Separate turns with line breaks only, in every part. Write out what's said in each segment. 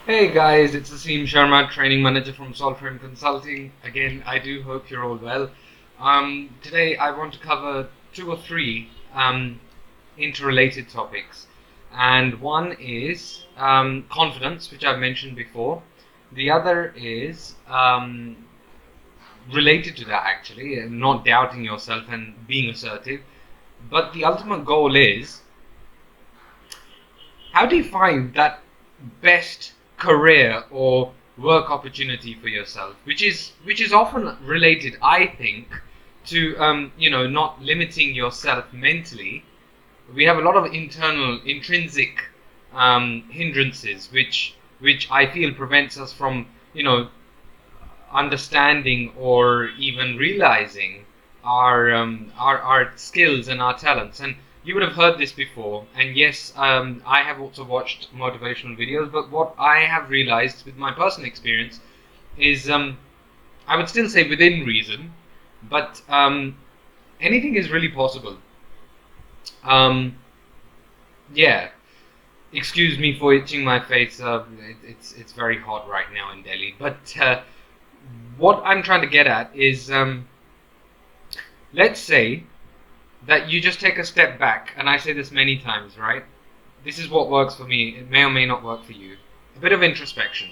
Hey guys, it's Aseem Sharma, training manager from Solframe Consulting. Again, I do hope you're all well. Today I want to cover two or three interrelated topics. And one is confidence, which I've mentioned before. The other is related to that actually, not doubting yourself and being assertive. But the ultimate goal is, how do you find that best career or work opportunity for yourself, which is often related, I think, to not limiting yourself mentally. We have a lot of internal intrinsic hindrances which I feel prevents us from understanding or even realizing our skills and our talents. And you would have heard this before. And yes, I have also watched motivational videos. But what I have realized with my personal experience is, I would still say within reason, but anything is really possible. Um, yeah. Excuse me for itching my face. It's very hot right now in Delhi. But what I'm trying to get at is, let's say that you just take a step back, and I say this many times, right? This is what works for me. It may or may not work for you. A bit of introspection.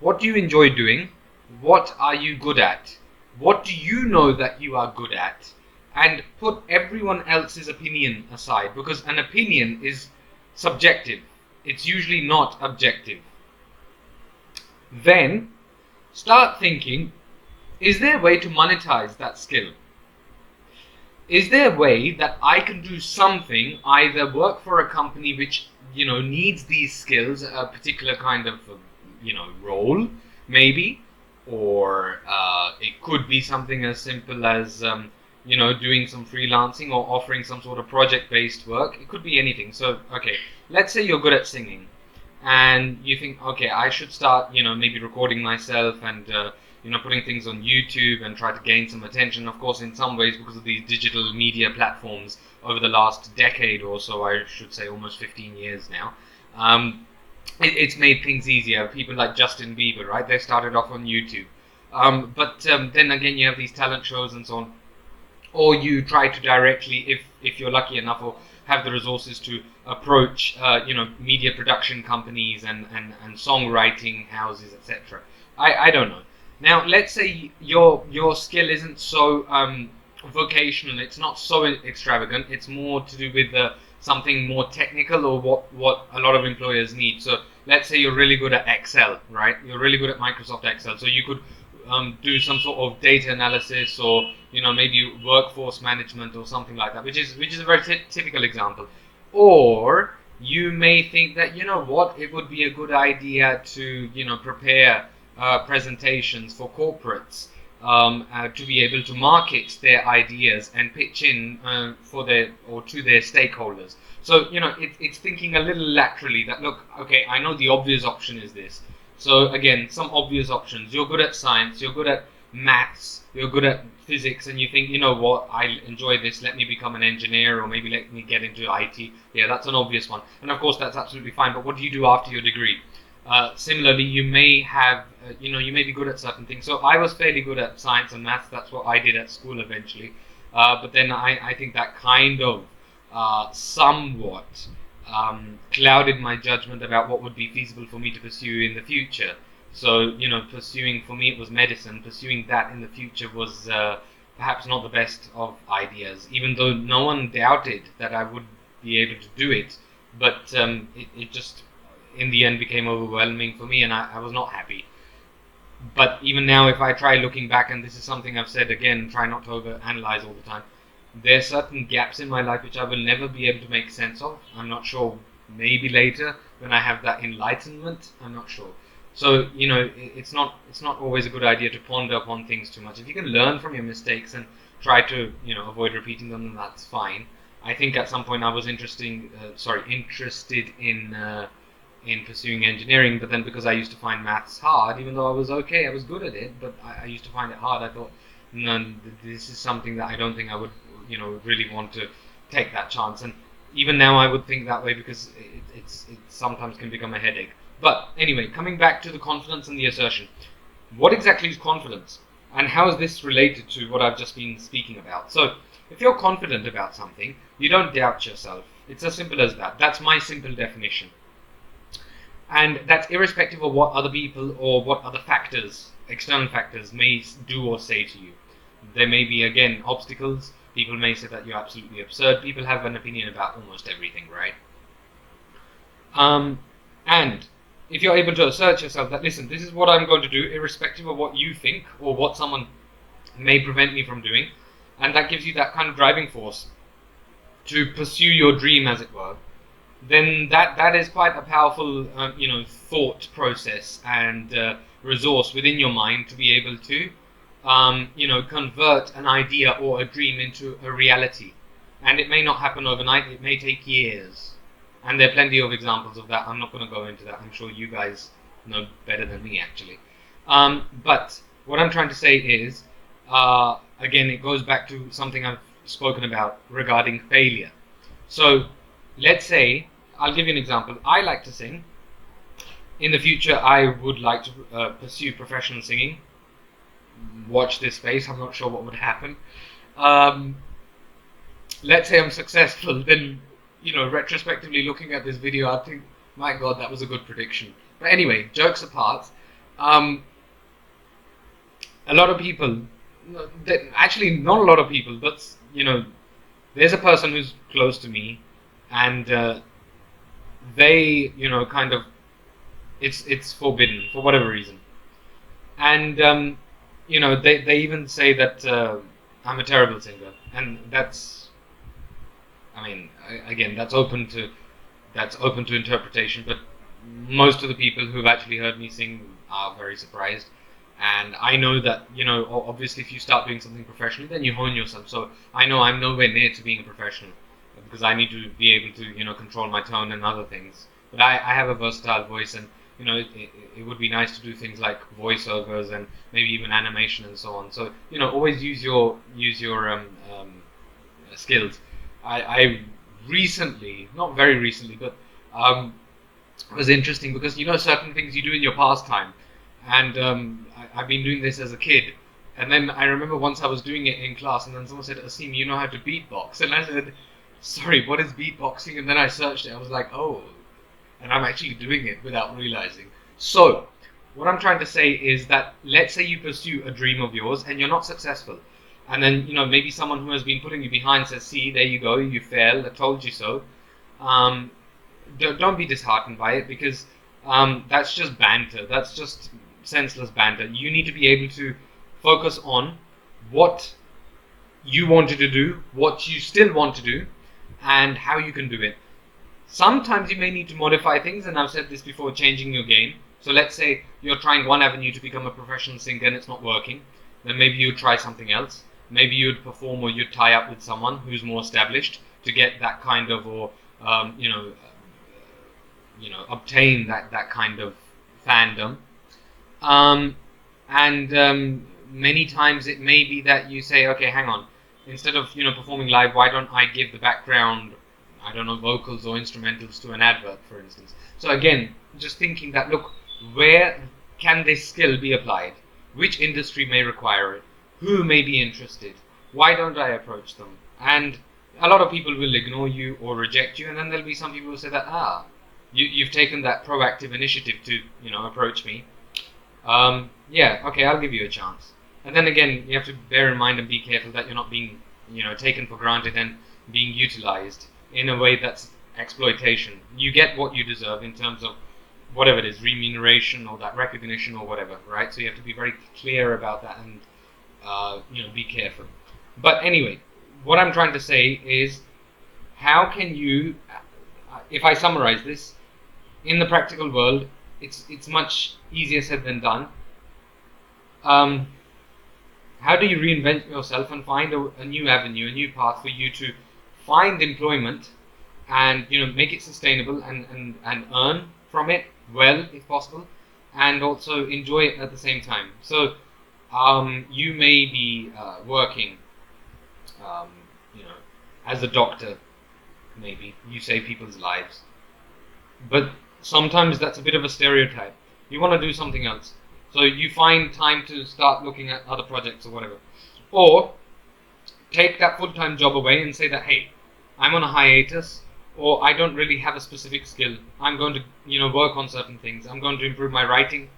What do you enjoy doing? What are you good at? What do you know that you are good at? And put everyone else's opinion aside, because an opinion is subjective. It's usually not objective. Then start thinking, is there a way to monetize that skill? Is there a way that I can do something, either work for a company which needs these skills, a particular kind of role, maybe, or it could be something as simple as doing some freelancing or offering some sort of project-based work. It could be anything. So, okay, let's say you're good at singing, and you think, okay, I should start, maybe recording myself and putting things on YouTube and try to gain some attention. Of course, in some ways, because of these digital media platforms over the last decade or so, I should say almost 15 years now, it's made things easier. People like Justin Bieber, right? They started off on YouTube. But then again, you have these talent shows and so on. Or you try to directly, if you're lucky enough or have the resources to approach media production companies and songwriting houses, etc. I don't know. Now let's say your skill isn't so vocational, it's not so extravagant, it's more to do with something more technical, or what a lot of employers need. So let's say you're really good at Excel, right? You're really good at Microsoft Excel, so you could do some sort of data analysis, or maybe workforce management or something like that, which is a very typical example. Or you may think that, what, it would be a good idea to prepare presentations for corporates, to be able to market their ideas and pitch in for their or to their stakeholders. So it's thinking a little laterally, that look, okay, I know the obvious option is this. So again, some obvious options. You're good at science, you're good at maths, you're good at physics, and you think, what, I enjoy this, let me become an engineer, or maybe let me get into IT. Yeah, that's an obvious one. And of course, that's absolutely fine. But what do you do after your degree? Similarly, you may have, you may be good at certain things. So I was fairly good at science and maths. That's what I did at school eventually. But then I think that kind of somewhat clouded my judgment about what would be feasible for me to pursue in the future. So, pursuing, for me, it was medicine. Pursuing that in the future was perhaps not the best of ideas, even though no one doubted that I would be able to do it. But it just, in the end, became overwhelming for me, and I was not happy. But even now, if I try looking back, and this is something I've said again, try not to overanalyze all the time, there are certain gaps in my life which I will never be able to make sense of. I'm not sure. Maybe later, when I have that enlightenment, I'm not sure. So it's not always a good idea to ponder upon things too much. If you can learn from your mistakes and try to avoid repeating them, then that's fine. I think at some point I was interested in pursuing engineering, but then because I used to find maths hard, even though I was okay, I was good at it, but I used to find it hard. I thought, no, this is something that I don't think I would, really want to take that chance. And even now, I would think that way, because it sometimes can become a headache. But anyway, coming back to the confidence and the assertion. What exactly is confidence? And how is this related to what I've just been speaking about? So, if you're confident about something, you don't doubt yourself. It's as simple as that. That's my simple definition. And that's irrespective of what other people or what other factors, external factors, may do or say to you. There may be, again, obstacles. People may say that you're absolutely absurd. People have an opinion about almost everything, right? And if you're able to assert yourself that, listen, this is what I'm going to do, irrespective of what you think or what someone may prevent me from doing, and that gives you that kind of driving force to pursue your dream, as it were, then that is quite a powerful, thought process and resource within your mind to be able to, convert an idea or a dream into a reality. And it may not happen overnight. It may take years. And there are plenty of examples of that. I'm not going to go into that. I'm sure you guys know better than me, actually. But what I'm trying to say is, again, it goes back to something I've spoken about regarding failure. So let's say, I'll give you an example. I like to sing. In the future, I would like to pursue professional singing. Watch this space. I'm not sure what would happen. Let's say I'm successful, then, retrospectively looking at this video, I think, my God, that was a good prediction. But anyway, jokes apart, a lot of people, actually not a lot of people, but, there's a person who's close to me, and they, kind of, it's forbidden for whatever reason. And, they even say that I'm a terrible singer, and that's, again, that's open to interpretation, but most of the people who've actually heard me sing are very surprised. And I know that, obviously if you start doing something professionally, then you hone yourself. So I know I'm nowhere near to being a professional, because I need to be able to, control my tone and other things. But I have a versatile voice, and, it would be nice to do things like voiceovers and maybe even animation and so on. So, always use your skills. I recently, not very recently, but it was interesting because certain things you do in your pastime, and I've been doing this as a kid, and then I remember once I was doing it in class, and then someone said, "Aseem, you know how to beatbox?" And I said, "Sorry, what is beatboxing?" And then I searched it. I was like, "Oh," and I'm actually doing it without realizing. So what I'm trying to say is that, let's say you pursue a dream of yours and you're not successful. And then, maybe someone who has been putting you behind says, "See, there you go, you failed, I told you so." Don't be disheartened by it, because that's just banter. That's just senseless banter. You need to be able to focus on what you wanted to do, what you still want to do, and how you can do it. Sometimes you may need to modify things, and I've said this before, changing your game. So let's say you're trying one avenue to become a professional singer and it's not working. Then maybe you try something else. Maybe you'd perform, or you'd tie up with someone who's more established to get that kind of, or obtain that kind of fandom. Many times it may be that you say, okay, hang on, instead of performing live, why don't I give the background, I don't know, vocals or instrumentals to an advert, for instance. So again, just thinking that, look, where can this skill be applied? Which industry may require it? Who may be interested? Why don't I approach them? And a lot of people will ignore you or reject you, and then there'll be some people who say that, you've taken that proactive initiative to, approach me. Yeah, okay, I'll give you a chance. And then again, you have to bear in mind and be careful that you're not being, taken for granted and being utilized in a way that's exploitation. You get what you deserve in terms of whatever it is, remuneration or that recognition or whatever, right? So you have to be very clear about that and, be careful. But anyway, what I'm trying to say is, how can you, if I summarize this, in the practical world, it's much easier said than done. How do you reinvent yourself and find a new avenue, a new path for you to find employment and make it sustainable and earn from it well, if possible, and also enjoy it at the same time. So you may be working, as a doctor. Maybe you save people's lives, but sometimes that's a bit of a stereotype. You want to do something else. So you find time to start looking at other projects or whatever. Or take that full-time job away and say that, hey, I'm on a hiatus, or I don't really have a specific skill. I'm going to, work on certain things. I'm going to improve my writing.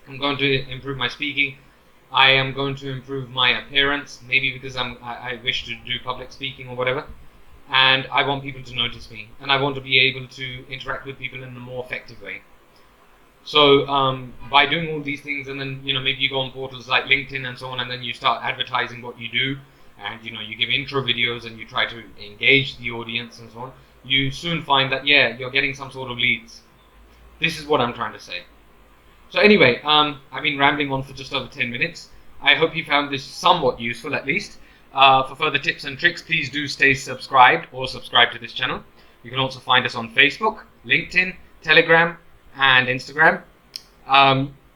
I'm going to improve my speaking. I am going to improve my appearance, maybe because I wish to do public speaking or whatever. And I want people to notice me, and I want to be able to interact with people in a more effective way. So by doing all these things, and then maybe you go on portals like LinkedIn and so on, and then you start advertising what you do, and you give intro videos and you try to engage the audience and so on, you soon find that you're getting some sort of leads. This is what I'm trying to say. So anyway, I've been rambling on for just over 10 minutes. I hope you found this somewhat useful, at least. For further tips and tricks, please do stay subscribed or subscribe to this channel. You can also find us on Facebook, LinkedIn, Telegram, and Instagram.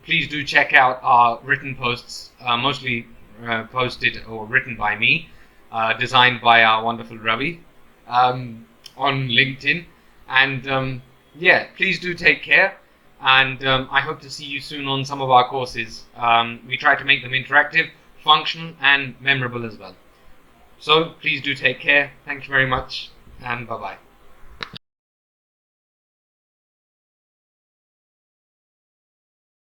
Please do check out our written posts, mostly posted or written by me, designed by our wonderful Ravi, on LinkedIn. And please do take care. And I hope to see you soon on some of our courses. We try to make them interactive, functional, and memorable as well. So please do take care. Thank you very much, and bye-bye.